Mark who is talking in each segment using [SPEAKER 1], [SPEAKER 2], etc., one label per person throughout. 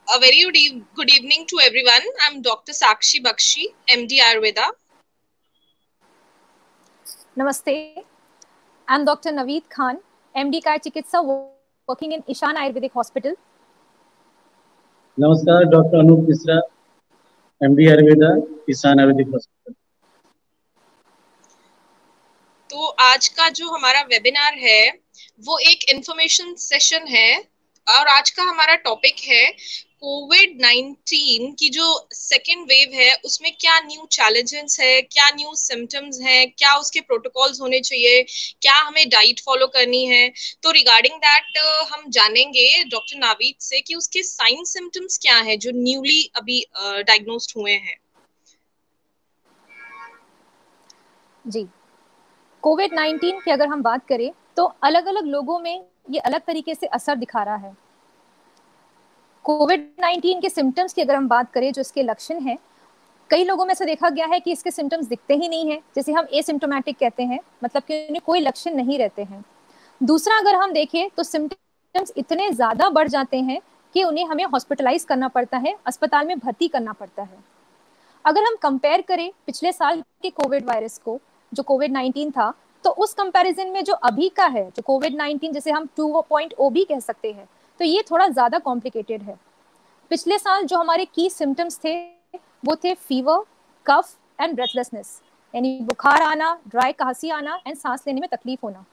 [SPEAKER 1] A very good evening to everyone. I'm Dr. Sakshi Bakshi, MD Ayurveda.
[SPEAKER 2] Namaste. I'm Dr. Naveed Khan, MD Kaya Chikitsa, working in Ishan Ayurvedic Hospital.
[SPEAKER 3] नमस्कार, doctor Anoop Mishra, MD Ayurveda, Ishan Ayurvedic hospital.
[SPEAKER 1] तो आज का जो हमारा webinar है वो एक information session है और आज का हमारा टॉपिक है कोविड-19 की जो सेकेंड वेव है उसमें क्या न्यू चैलेंजेस है, क्या न्यू सिम्टम्स हैं, क्या उसके प्रोटोकॉल्स होने चाहिए, क्या हमें डाइट फॉलो करनी है। तो रिगार्डिंग दैट हम जानेंगे डॉक्टर नावीद से कि उसके साइन सिम्टम्स क्या है जो न्यूली अभी डायग्नोस्ड हुए हैं।
[SPEAKER 2] जी, कोविड-19 की अगर हम बात करें तो अलग अलग लोगों में ये अलग तरीके से असर दिखा रहा है। कोविड-19 के सिम्टम्स की अगर हम बात करें, जो इसके लक्षण हैं, कई लोगों में से देखा गया है कि इसके सिम्टम्स दिखते ही नहीं है, जिसे हम एसिम्प्टोमेटिक कहते हैं, मतलब कि उन्हें कोई लक्षण नहीं रहते हैं। दूसरा अगर हम देखें तो सिम्टम्स इतने ज़्यादा बढ़ जाते हैं कि उन्हें हमें हॉस्पिटलाइज करना पड़ता है, अस्पताल में भर्ती करना पड़ता है। अगर हम कंपेयर करें पिछले साल के कोविड वायरस को, जो कोविड-19 था, तो उस कंपैरिजन में जो अभी का है, जो कोविड-19 जिसे हम 2.0 भी कह सकते हैं, तो ये थोड़ा ज़्यादा कॉम्प्लिकेटेड है। पिछले साल जो हमारे की सिम्टम्स थे वो थे फीवर, कफ एंड ब्रेथलेसनेस, यानी बुखार आना, ड्राई खांसी आना एंड सांस लेने में तकलीफ होना।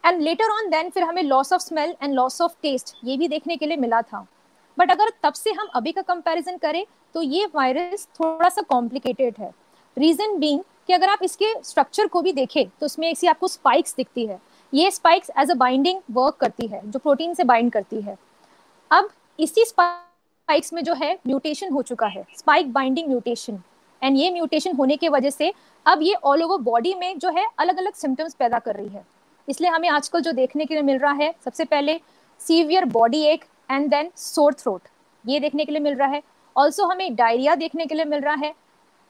[SPEAKER 2] एंड लेटर ऑन देन फिर हमें loss of smell and loss of taste ये भी देखने के लिए मिला था। बट अगर तब से हम अभी का कंपैरिजन करें तो ये वायरस थोड़ा सा कॉम्प्लिकेटेड है। रीजन बीइंग कि अगर आप इसके स्ट्रक्चर को भी देखें तो इसमें ऐसी आपको स्पाइक्स दिखती है। ये spikes as a binding work करती है, जो प्रोटीन से बाइंड करती है। अब इसी स्पाइक्स में जो है म्यूटेशन हो चुका है, स्पाइक बाइंडिंग म्यूटेशन, एंड ये म्यूटेशन होने की वजह से अब ये ऑल ओवर बॉडी में जो है अलग अलग सिम्टम्स पैदा कर रही है। इसलिए हमें आजकल जो देखने के लिए मिल रहा है, सबसे पहले सीवियर बॉडी एक एंड देन सोर थ्रोट, ये देखने के लिए मिल रहा है। ऑल्सो हमें डायरिया देखने के लिए मिल रहा है।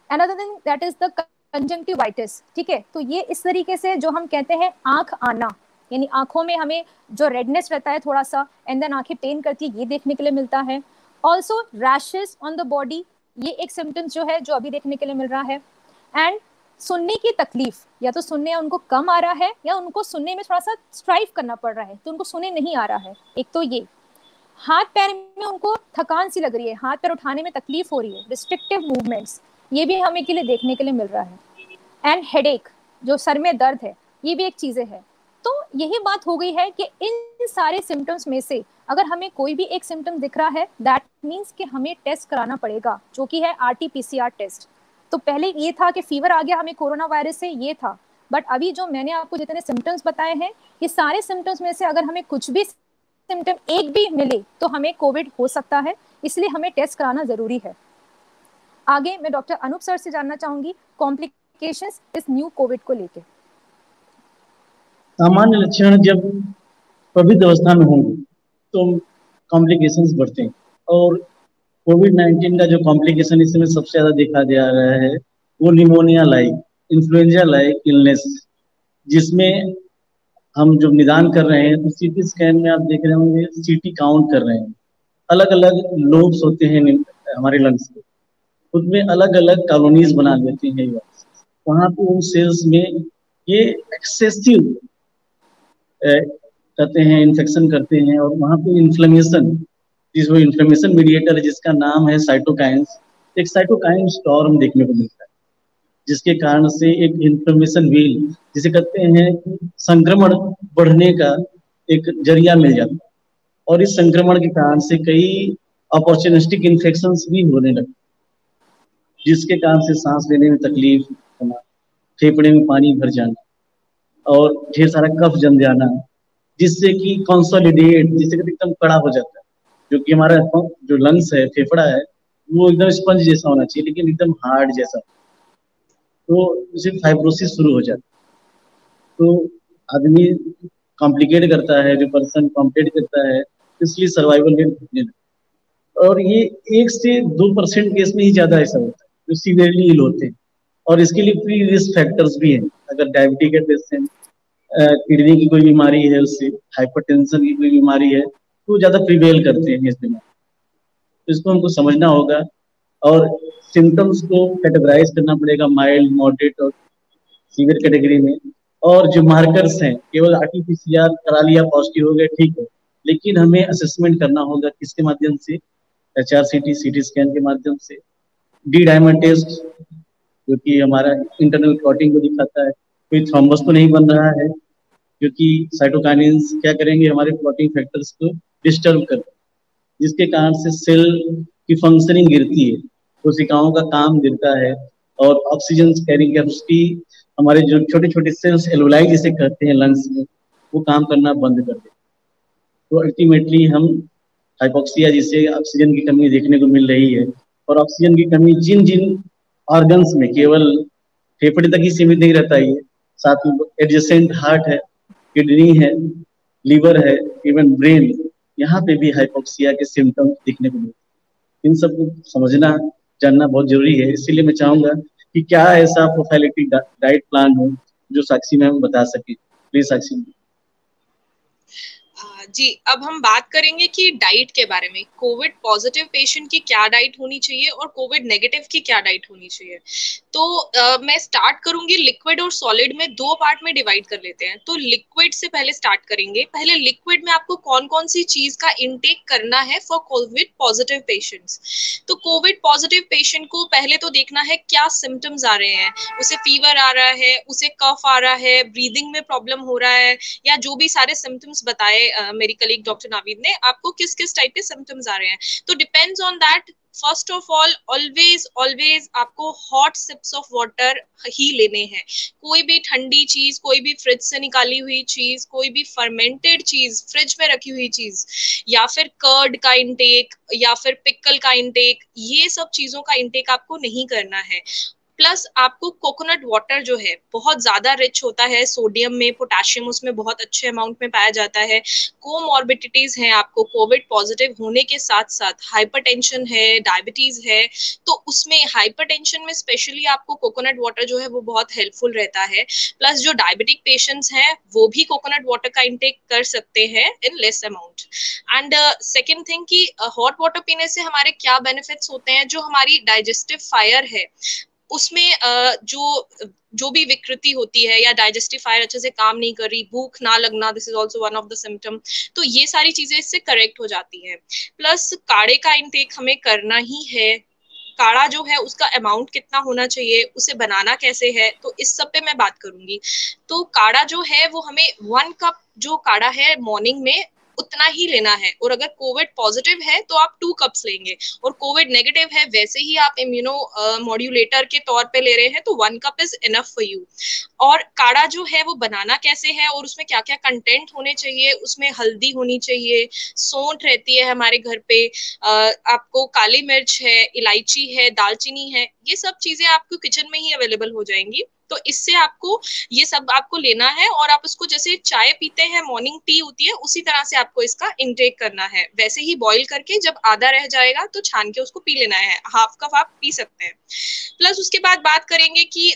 [SPEAKER 2] Another thing that is the conjunctivitis, ठीक है। तो ये इस तरीके से जो हम कहते हैं आंख आना, यानी आंखों में हमें जो रेडनेस रहता है थोड़ा सा एंड देन आंखें पेन करती है, ये देखने के लिए मिलता है। Also rashes on the body, ये एक सिम्टम्स जो है जो अभी देखने के लिए मिल रहा है। एंड सुनने की तकलीफ, या तो सुनने उनको कम आ रहा है या उनको सुनने में थोड़ा सा स्ट्राइव करना पड़ रहा है, तो उनको सुनने नहीं आ रहा है। एक तो ये हाथ पैर में उनको थकान सी लग रही है, हाथ पैर उठाने में तकलीफ हो रही है, रिस्ट्रिक्टिव मूवमेंट्स, ये भी हमें के लिए देखने के लिए मिल रहा है। एंड हेडेक, जो सर में दर्द है, ये भी एक चीज़ें है। तो यही बात हो गई है कि इन सारे सिम्टम्स में से अगर हमें कोई भी एक सिम्टम दिख रहा है, दैट मीन्स कि हमें टेस्ट कराना पड़ेगा, जो कि है RT-PCR टेस्ट। तो पहले ये था कि फीवर आ गया हमें कोरोना वायरस से, ये था। बट अभी जो मैंने आपको जितने सिम्टम्स बताए हैं, ये सारे सिम्टम्स में से अगर हमें कुछ भी सिम्टम एक भी मिले तो हमें कोविड हो सकता है, इसलिए हमें टेस्ट कराना जरूरी है। आगे मैं डॉक्टर अनूप सर से जानना चाहूंगी कॉम्प्लिकेशंस इस न्यू कोविड को लेके।
[SPEAKER 3] सामान्य लक्षण जब प्रभित अवस्था में होंगे तो कॉम्प्लिकेशंस बढ़ते हैं, और कोविड-19 का जो कॉम्प्लिकेशन इस समय सबसे ज्यादा देखा जा रहा है वो pneumonia like, influenza like illness, जिसमें हम जब निदान कर रहे हैं तो CT स्कैन में आप देख रहे होंगे CT काउंट कर रहे हैं। अलग अलग लोब्स होते हैं हमारे लंग्स के, उसमें अलग अलग कॉलोनीज बना देते हैं। वहाँ पे उन सेल्स में ये एक्सेसिव कहते हैं इन्फेक्शन करते हैं, और वहाँ पे इन्फ्लेमेशन, जिसमें इन्फ्लेमेशन मीडिएटर जिसका नाम है साइटोकाइन्स, एक साइटोकाइन स्टॉर्म देखने को मिलता है, जिसके कारण से एक इन्फ्लेमेशन व्हील जिसे कहते हैं संक्रमण बढ़ने का एक जरिया मिल जाता है, और इस संक्रमण के कारण से कई अपॉर्चुनिस्टिक इन्फेक्शंस भी होने लगते, जिसके कारण से सांस लेने में तकलीफ होना, फेफड़े में पानी भर जाना और ढेर सारा कफ जम जाना, जिससे कि कंसोलिडेट, जिससे कि एकदम कड़ा हो जाता है, जो कि हमारा जो लंग्स है, फेफड़ा है, वो एकदम स्पंज जैसा होना चाहिए लेकिन एकदम हार्ड जैसा, तो उसे फाइब्रोसिस शुरू हो जाता है। तो आदमी कॉम्प्लिकेट करता है, जो पर्सन कॉम्प्लिकेट करता है, इसलिए सर्वाइवल रेट घटने लगता है। और ये 1 से 2% केस में ही ज्यादा ऐसा होता है जो सीवियरली इल होते हैं, और इसके लिए प्री रिस्क फैक्टर्स भी हैं। अगर डायबिटीज के पेशेंट, किडनी की कोई बीमारी है, उससे हाइपरटेंशन की कोई बीमारी है, तो ज्यादा प्रिवेल करते हैं इस बीमारी। तो इसको हमको समझना होगा और सिम्टम्स को कैटेगराइज करना पड़ेगा माइल्ड, मॉडरेट और सीवियर कैटेगरी में। और जो मार्कर्स हैं, केवल आरटीपीसीआर करा लिया, पॉजिटिव हो गया, ठीक है, लेकिन हमें असेसमेंट करना होगा किसके माध्यम से, एचआरसीटी, सीटी स्कैन के माध्यम से, डी डायमंड टेस्ट जो कि हमारा इंटरनल क्लॉटिंग को दिखाता है, कोई थ्रोम्बस तो नहीं बन रहा है, क्योंकि साइटोकाइनिन्स क्या करेंगे, हमारे क्लॉटिंग फैक्टर्स को डिस्टर्ब कर, जिसके कारण से सेल की फंक्शनिंग गिरती है, कोशिकाओं का काम गिरता है और ऑक्सीजन कैरिंग कैपेसिटी, हमारे जो छोटे छोटे सेल्स एल्वोलाई जिसे कहते हैं लंग्स में, वो काम करना बंद कर देते। तो अल्टीमेटली हम हाइपोक्सिया, जिसे ऑक्सीजन की कमी देखने को मिल रही है, और ऑक्सीजन की कमी जिन जिन ऑर्गन्स में, केवल फेफड़े तक ही सीमित नहीं रहता है, साथ में एडजेसेंट हार्ट है, किडनी है, लीवर है, इवन ब्रेन, यहाँ पे भी हाइपोक्सिया के सिम्टम्स दिखने को मिलते हैं। इन सबको समझना जानना बहुत जरूरी है। इसीलिए मैं चाहूंगा कि क्या ऐसा प्रोफाइलेक्टिक डाइट प्लान हो जो साक्षी मैम बता सके। Please Sakshi ma'am.
[SPEAKER 1] जी, अब हम बात करेंगे कि डाइट के बारे में, कोविड पॉजिटिव पेशेंट की क्या डाइट होनी चाहिए और कोविड नेगेटिव की क्या डाइट होनी चाहिए। तो मैं स्टार्ट करूंगी लिक्विड और सॉलिड में, दो पार्ट में डिवाइड कर लेते हैं। तो लिक्विड से पहले स्टार्ट करेंगे। पहले लिक्विड में आपको कौन कौन सी चीज का इनटेक करना है फॉर कोविड पॉजिटिव पेशेंट्स। तो कोविड पॉजिटिव पेशेंट को पहले तो देखना है क्या सिम्टम्स आ रहे हैं, उसे फीवर आ रहा है, उसे कफ आ रहा है, ब्रीदिंग में प्रॉब्लम हो रहा है, या जो भी सारे सिम्टम्स बताए मेरी कलीग डॉक्टर नावीद ने, आपको किस किस टाइप के सिम्टम्स आ रहे हैं। तो depends on that. First of all, always आपको हॉट सिप्स ऑफ वाटर ही लेने हैं। कोई भी ठंडी चीज, कोई भी फ्रिज से निकाली हुई चीज, कोई भी फर्मेंटेड चीज, फ्रिज में रखी हुई चीज, या फिर कर्ड का इंटेक, या फिर पिकल का इंटेक, ये सब चीजों का इंटेक आपको नहीं करना है। प्लस आपको कोकोनट वाटर जो है बहुत ज्यादा रिच होता है सोडियम में, पोटेशियम उसमें बहुत अच्छे अमाउंट में पाया जाता है। कोमॉर्बिडिटीज हैं आपको कोविड पॉजिटिव होने के साथ साथ, हाइपरटेंशन है, डायबिटीज है, तो उसमें हाइपरटेंशन में स्पेशली आपको कोकोनट वाटर जो है वो बहुत हेल्पफुल रहता है। प्लस जो डायबिटिक पेशेंट्स हैं वो भी कोकोनट वाटर का इंटेक कर सकते हैं in less amount. And second thing कि हॉट वाटर पीने से हमारे क्या बेनिफिट्स होते हैं, जो हमारी डाइजेस्टिव फायर है उसमें जो भी विकृति होती है, या डाइजेस्टिव फायर अच्छे से काम नहीं कर रही, भूख ना लगना, this is also one of the symptom, तो ये सारी चीजें इससे करेक्ट हो जाती हैं। प्लस काढ़े का इंटेक हमें करना ही है। काढ़ा जो है उसका अमाउंट कितना होना चाहिए, उसे बनाना कैसे है, तो इस सब पे मैं बात करूंगी। तो काढ़ा जो है वो हमें 1 कप जो काढ़ा है मॉर्निंग में उतना ही लेना है, और अगर कोविड पॉजिटिव है तो आप 2 कप्स लेंगे, और कोविड नेगेटिव है वैसे ही आप इम्यूनो मॉड्यूलेटर के तौर पे ले रहे हैं तो 1 cup is enough for you. और काढ़ा जो है वो बनाना कैसे है और उसमें क्या क्या कंटेंट होने चाहिए, उसमें हल्दी होनी चाहिए, सौंठ रहती है हमारे घर पे, आपको काली मिर्च है, इलायची है, दालचीनी है, ये सब चीजें आपको किचन में ही अवेलेबल हो जाएंगी। तो इससे आपको ये सब आपको लेना है, और आप उसको जैसे चाय पीते हैं, मॉर्निंग टी होती है, उसी तरह से आपको इसका इंटेक करना है। वैसे ही बॉईल करके जब आधा रह जाएगा तो छान के उसको पी लेना है, हाफ कप आप पी सकते हैं। प्लस उसके बाद बात करेंगे कि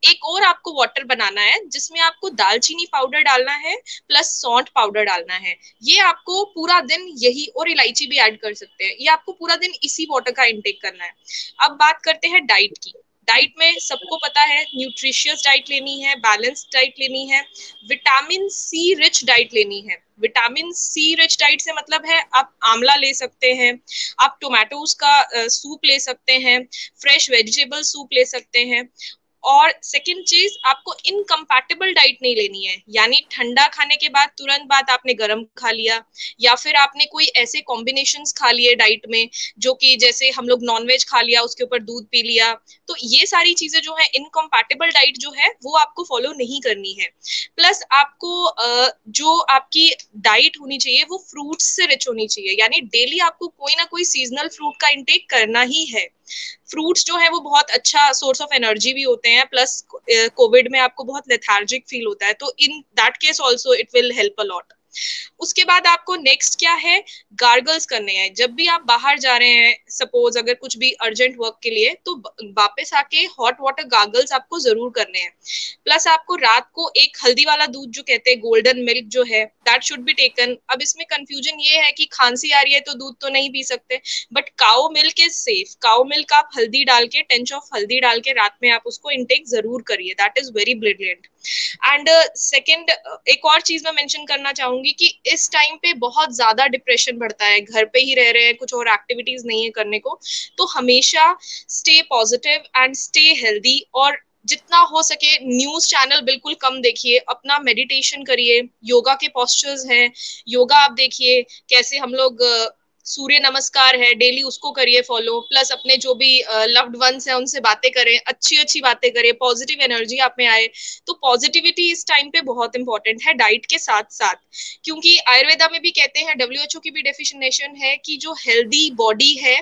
[SPEAKER 1] एक और आपको वाटर बनाना है जिसमें आपको दालचीनी पाउडर डालना है, प्लस सौंठ पाउडर डालना है। ये आपको पूरा दिन यही, और इलायची भी ऐड कर सकते हैं, ये आपको पूरा दिन इसी वाटर का इंटेक करना है। अब बात करते हैं डाइट की। डाइट में सबको पता है न्यूट्रिशियस डाइट लेनी है, बैलेंस्ड डाइट लेनी है, विटामिन सी रिच डाइट लेनी है। विटामिन सी रिच डाइट से मतलब है आप आंवला ले सकते हैं, आप टोमेटोज का सूप ले सकते हैं, फ्रेश वेजिटेबल सूप ले सकते हैं। और सेकंड चीज, आपको इनकम्पैटिबल डाइट नहीं लेनी है, यानी ठंडा खाने के बाद तुरंत बाद आपने गर्म खा लिया, या फिर आपने कोई ऐसे कॉम्बिनेशंस खा लिए डाइट में जो कि जैसे हम लोग नॉनवेज खा लिया उसके ऊपर दूध पी लिया, तो ये सारी चीजें जो है इनकम्पैटिबल डाइट जो है वो आपको फॉलो नहीं करनी है। प्लस आपको जो आपकी डाइट होनी चाहिए वो फ्रूट्स से रिच होनी चाहिए, यानी डेली आपको कोई ना कोई सीजनल फ्रूट का इंटेक करना ही है। फ्रूट्स जो है वो बहुत अच्छा सोर्स ऑफ एनर्जी भी होते हैं, प्लस कोविड में आपको बहुत लेथार्जिक फील होता है, तो in that case also it will help a lot. उसके बाद आपको नेक्स्ट क्या है, गार्गल्स करने हैं। जब भी आप बाहर जा रहे हैं, सपोज अगर कुछ भी अर्जेंट वर्क के लिए, तो वापस आके हॉट वाटर गार्गल्स आपको जरूर करने हैं। प्लस आपको रात को एक हल्दी वाला दूध जो कहते हैं, गोल्डन मिल्क जो है, दैट शुड बी टेकन। अब इसमें कंफ्यूजन ये है कि खांसी आ रही है तो दूध तो नहीं पी सकते, but cow milk is safe. Cow milk आप हल्दी डाल के, टेंच ऑफ हल्दी डाल के रात में आप उसको इनटेक जरूर करिए, that is very brilliant. And second, एक और चीज मैं मेंशन करना चाहूंगी कि इस टाइम पे बहुत ज्यादा डिप्रेशन बढ़ता है, घर पे ही रह रहे हैं, कुछ और एक्टिविटीज नहीं है करने को, तो हमेशा stay positive and stay healthy. और जितना हो सके न्यूज चैनल बिल्कुल कम देखिए, अपना मेडिटेशन करिए, योगा के पोस्चर्स हैं, योगा आप देखिए, कैसे हम लोग सूर्य नमस्कार है डेली, उसको करिए फॉलो। प्लस अपने जो भी लव्ड वंस हैं उनसे बातें करें, अच्छी अच्छी बातें करें, पॉजिटिव एनर्जी आप में आए। तो पॉजिटिविटी इस टाइम पे बहुत इंपॉर्टेंट है डाइट के साथ साथ, क्योंकि आयुर्वेदा में भी कहते हैं, WHO की भी डेफिनेशन है कि जो हेल्दी बॉडी है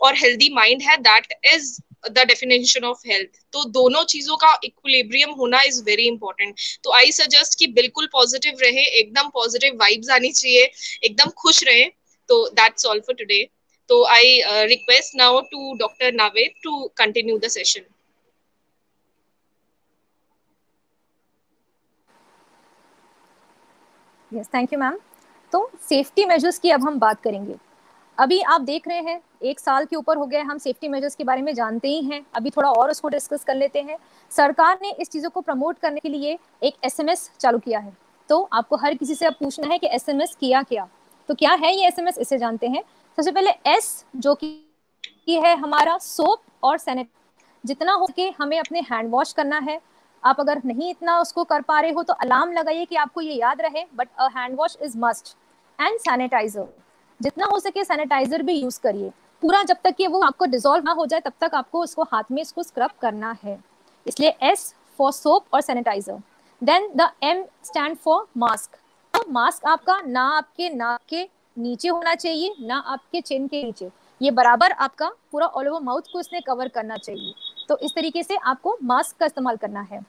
[SPEAKER 1] और हेल्दी माइंड है, that is the definition of health. तो दोनों चीजों का इक्विलिब्रियम होना इज वेरी इंपॉर्टेंट। तो आई सजेस्ट कि बिल्कुल पॉजिटिव रहे, एकदम पॉजिटिव वाइब्स आनी चाहिए, एकदम खुश रहे। तो that's all for today. So I request now to Dr. Naved to continue the session.
[SPEAKER 2] Yes, thank you ma'am. तो सेफ्टी मेजर्स की अब हम बात करेंगे। अभी आप देख रहे हैं 1 साल के ऊपर हो गया, हम सेफ्टी मेजर्स के बारे में जानते ही हैं। अभी थोड़ा और उसको डिस्कस कर लेते हैं। सरकार ने इस चीज़ों को प्रमोट करने के लिए एक SMS चालू किया है। तो आपको हर किसी से अब पूछना है कि SMS किया क्या। तो क्या है ये SMS, इसे जानते हैं। सबसे पहले S जो कि है हमारा सोप और सैनिटाइजर। जितना हो सके हमें अपने हैंड वॉश करना है। आप अगर नहीं इतना उसको कर पा रहे हो तो अलार्म लगाइए कि आपको ये याद रहे, but a hand wash is must. And sanitiser, जितना हो सके सैनिटाइजर भी यूज करिए पूरा, जब तक कि वो आपको डिसॉल्व ना हो जाए तब तक आपको उसको हाथ में इसको स्क्रब करना है। इसलिए S फॉर सोप और sanitiser. Then the M stand for mask. Mask आपका ना आपके नाक के नीचे होना चाहिए, ना आपके चिन के नीचे, ये बराबर आपका पूरा ऑल ओवर माउथ को इसने कवर करना चाहिए। तो इस तरीके से आपको मास्क का इस्तेमाल करना है।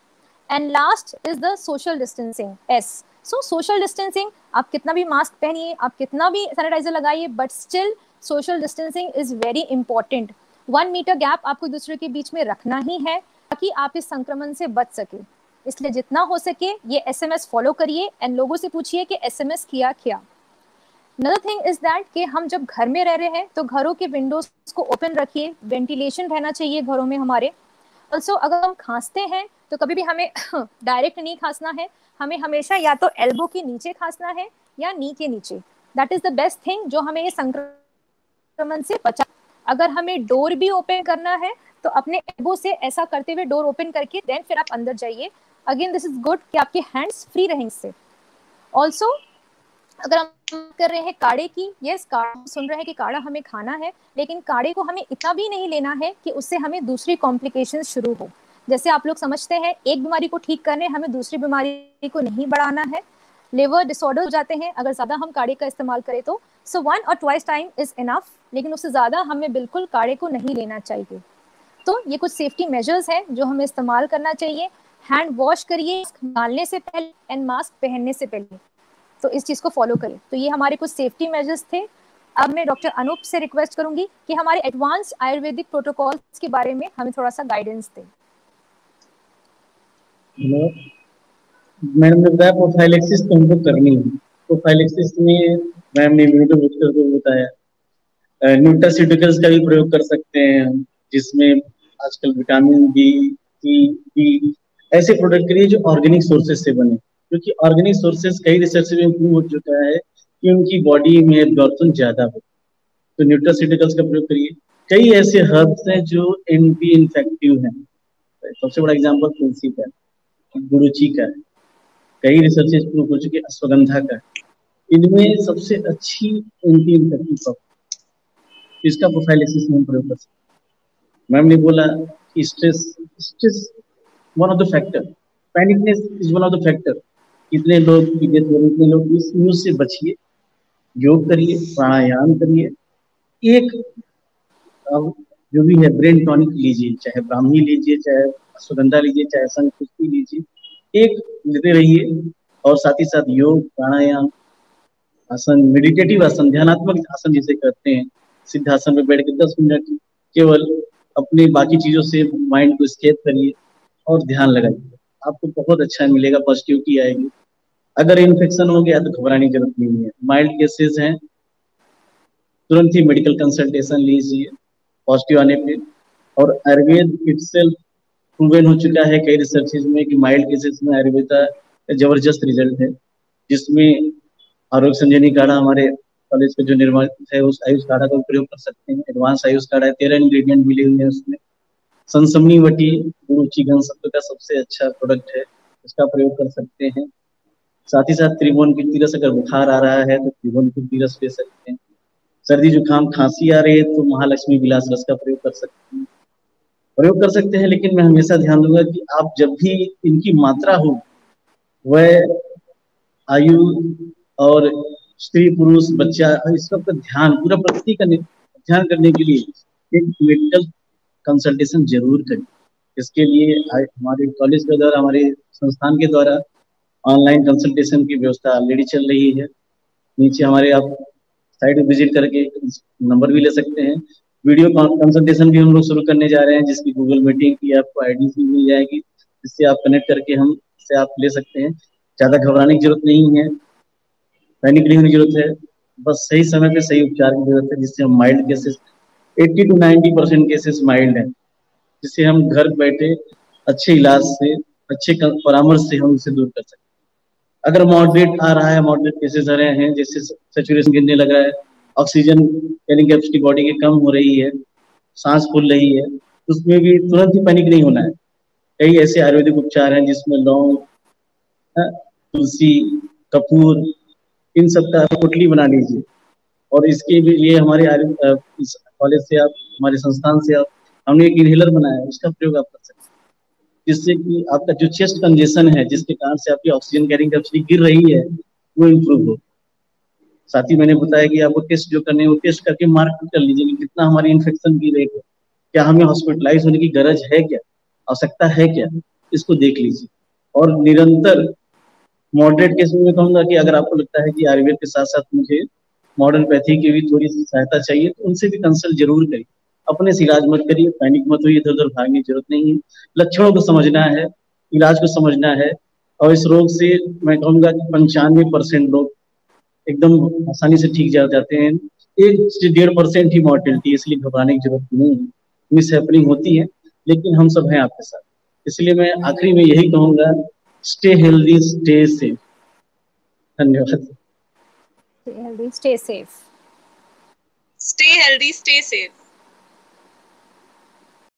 [SPEAKER 2] And last is the social distancing, S। So social distancing, आप कितना भी मास्क पहनिए, आप कितना भी सैनिटाइजर लगाइए, but still social distancing is very important. 1 metre gap आपको दूसरे के बीच में रखना ही है ताकि आप इस संक्रमण से बच सके। इसलिए जितना हो सके ये SMS फॉलो करिए एंड लोगों से पूछिए कि SMS किया क्या। Another thing is that कि हम जब घर में रह रहे हैं तो घरों के विंडोज को ओपन रखिए, वेंटिलेशन रहना चाहिए घरों में हमारे। ऑल्सो अगर हम खांसते हैं तो कभी भी हमें डायरेक्ट नहीं खांसना है, हमें हमेशा या तो एल्बो के नीचे खांसना है या नी के नीचे। That is the best thing जो हमें ये संक्रमण से बचा। अगर हमें डोर भी ओपन करना है तो अपने एल्बो से ऐसा करते हुए डोर ओपन करके देन फिर आप अंदर जाइए। अगेन दिस इज गुड कि आपके हैंड्स फ्री रहेंगे इससे। ऑल्सो अगर हम कर रहे हैं काढ़े की, यस काढ़ा सुन रहे हैं कि काढ़ा हमें खाना है, लेकिन काढ़े को हमें इतना भी नहीं लेना है कि उससे हमें दूसरी कॉम्प्लिकेशंस शुरू हो। जैसे आप लोग समझते हैं एक बीमारी को ठीक करने हमें दूसरी बीमारी को नहीं बढ़ाना है। लिवर डिसऑर्डर हो जाते हैं अगर ज़्यादा हम काढ़े का इस्तेमाल करें तो। सो 1 और 2 टाइम इज़ इनफ, लेकिन उससे ज़्यादा हमें बिल्कुल काढ़े को नहीं लेना चाहिए। तो ये कुछ सेफ्टी मेजर्स हैं जो हमें इस्तेमाल करना चाहिए। हैंड वॉश करिए डालने से पहले एंड मास्क पहनने से पहले, तो इस चीज़ को फॉलो करें। तो ये हमारे कुछ सेफ्टी मेजर्स थे। अब मैं डॉक्टर अनूप से रिक्वेस्ट करूंगी कि हमारे एडवांस आयुर्वेदिक प्रोटोकॉल्स के बारे में हमें थोड़ा सा गाइडेंस दें।
[SPEAKER 3] मैडम ने बताया प्रोफाइलेक्सिस तो हमको करनी है। प्रोफाइलेक्सिस में मैम ने इम्यूनिटी बूस्टर को बताया, न्यूट्रास्यूटिकल्स का भी प्रयोग कर सकते हैं हम, जिसमें आजकल विटामिन बी, सी, डी ऐसे प्रोडक्ट के लिए जो ऑर्गेनिक सोर्सेज से बने, क्योंकि ऑर्गेनिक सोर्सेज कई रिसर्च में प्रूव हो चुका है कि उनकी बॉडी में एब्जॉर्प्शन ज्यादा हो। तो न्यूट्रास्यूटिकल्स का प्रयोग करिए। कई ऐसे हर्ब्स हैं जो एंटी इन्फेक्टिव हैं। सबसे बड़ा एग्जांपल तुलसी का, गुरुची का, कई रिसर्चेस प्रूव हो चुके, अश्वगंधा का। इनमें सबसे अच्छी एंटी इन्फेक्टिव प्रॉपर्टी, इसका प्रोफाइलेक्सिस में प्रयोग कर सकते। मैम ने बोला कि stress one of the factor, panicness is one of the factor. कितने लोग की डेथ हो रही, कितने लोग, इस न्यूज से बचिए, योग करिए, प्राणायाम करिए। एक जो भी है ब्रेन टॉनिक लीजिए, चाहे ब्राह्मी लीजिए, चाहे अश्वगंधा लीजिए, चाहे शंखपुष्पी लीजिए, एक लेते रहिए। और साथ ही साथ योग, प्राणायाम, आसन, मेडिटेटिव आसन, ध्यानात्मक आसन जिसे कहते हैं, सिद्धासन में बैठ के 10 मिनट केवल अपने बाकी चीजों से माइंड को स्केप करिए और ध्यान लगाइए, आपको बहुत अच्छा मिलेगा, पॉजिटिविटी आएगी। अगर इन्फेक्शन हो गया तो घबराने की जरूरत नहीं है, माइल्ड केसेस हैं, तुरंत ही मेडिकल कंसल्टेशन लीजिए पॉजिटिव आने पे। और आयुर्वेद इटसेल्फ प्रूवन हो चुका है कई रिसर्चेज में कि माइल्ड केसेस में आयुर्वेद का जबरदस्त रिजल्ट है, जिसमें आरोग्य संजीवनी काढ़ा हमारे कॉलेज का जो निर्माण है उस आयुष काढ़ा का प्रयोग कर सकते हैं। एडवांस आयुष काढ़ा है, 13 इंग्रेडिएंट मिले हुए हैं उसमें। सनसमनी वटी गुरुची घन सत्व का सबसे अच्छा प्रोडक्ट है, उसका प्रयोग कर सकते हैं। साथ ही साथ त्रिभुवन कीर्ति रस, अगर बुखार आ रहा है तो त्रिभुवन कीर्ति रस ले सकते हैं। सर्दी जुकाम खांसी आ रही है तो महालक्ष्मी विलास रस का प्रयोग कर सकते हैं। लेकिन मैं हमेशा ध्यान दूंगा कि आप जब भी इनकी मात्रा हो, वह आयु और स्त्री पुरुष बच्चा इस सब का ध्यान, पूरा प्रकृति का ध्यान करने के लिए एक मेडिकल कंसल्टेशन जरूर करें। इसके लिए हमारे कॉलेज के द्वारा, हमारे संस्थान के द्वारा ऑनलाइन कंसल्टेशन की व्यवस्था ऑलरेडी चल रही है। नीचे हमारे आप साइट विजिट करके नंबर भी ले सकते हैं। वीडियो कंसल्टेशन भी हम लोग शुरू करने जा रहे हैं, जिसकी गूगल मीटिंग की आपको आईडी भी मिल जाएगी, जिससे आप कनेक्ट करके हम से आप ले सकते हैं। ज़्यादा घबराने की जरूरत नहीं है, पैनिक नहीं होने की जरूरत है, बस सही समय पे सही उपचार की जरूरत है, जिससे हम mild cases 80 to 90% cases mild हैं, जिससे हम घर बैठे अच्छे इलाज से, अच्छे परामर्श से हम इसे दूर कर सकते हैं। अगर मॉडरेट आ रहा है, मॉडरेट केसेस आ रहे हैं, जैसे सैचुरेशन गिरने लग रहा है, ऑक्सीजन कैरिंग कैपेसिटी बॉडी की कम हो रही है, सांस फूल रही है, उसमें भी तुरंत ही पैनिक नहीं होना है। कई ऐसे आयुर्वेदिक उपचार हैं जिसमें लौंग, तुलसी, कपूर, इन सब का पोटली बना लीजिए। और इसके भी लिए हमारे इस कॉलेज से आप, हमारे संस्थान से आप, हमने एक इनहेलर बनाया है, उसका प्रयोग आप कर सकते हैं, जिससे कि आपका जो चेस्ट कंजेशन है, जिसके कारण से आपकी ऑक्सीजन कैरिंग कैपेसिटी गिर रही है, वो इम्प्रूव हो। साथ ही मैंने बताया कि आपको टेस्ट जो करने हैं वो टेस्ट करके मार्क कर लीजिए कि कितना हमारी इन्फेक्शन की रेट है, क्या हमें हॉस्पिटलाइज होने की गरज है, क्या आवश्यकता है, क्या इसको देख लीजिए। और निरंतर मॉडरेट केस में कहूँगा कि अगर आपको लगता है कि आयुर्वेद के साथ साथ मुझे मॉडर्न पैथी की भी थोड़ी सी सहायता चाहिए, तो उनसे भी कंसल्ट जरूर करिए। अपने से इलाज मत करिए, पैनिक मत होइए, इधर उधर भागने की जरूरत नहीं है। लक्षणों को समझना है, इलाज को समझना है, और इस रोग से मैं कहूँगा कि 95% लोग एकदम आसानी से ठीक जाते हैं। 1 से 1.5% ही मॉर्टेलिटी, इसलिए घबराने की जरूरत नहीं है। मिस हैपनिंग होती है, लेकिन हम सब हैं आपके साथ। इसलिए मैं आखिरी में यही कहूँगा, स्टे हेल्दी, स्टे सेफ। धन्यवाद।
[SPEAKER 2] Stay healthy, stay safe.
[SPEAKER 1] Stay healthy, stay safe.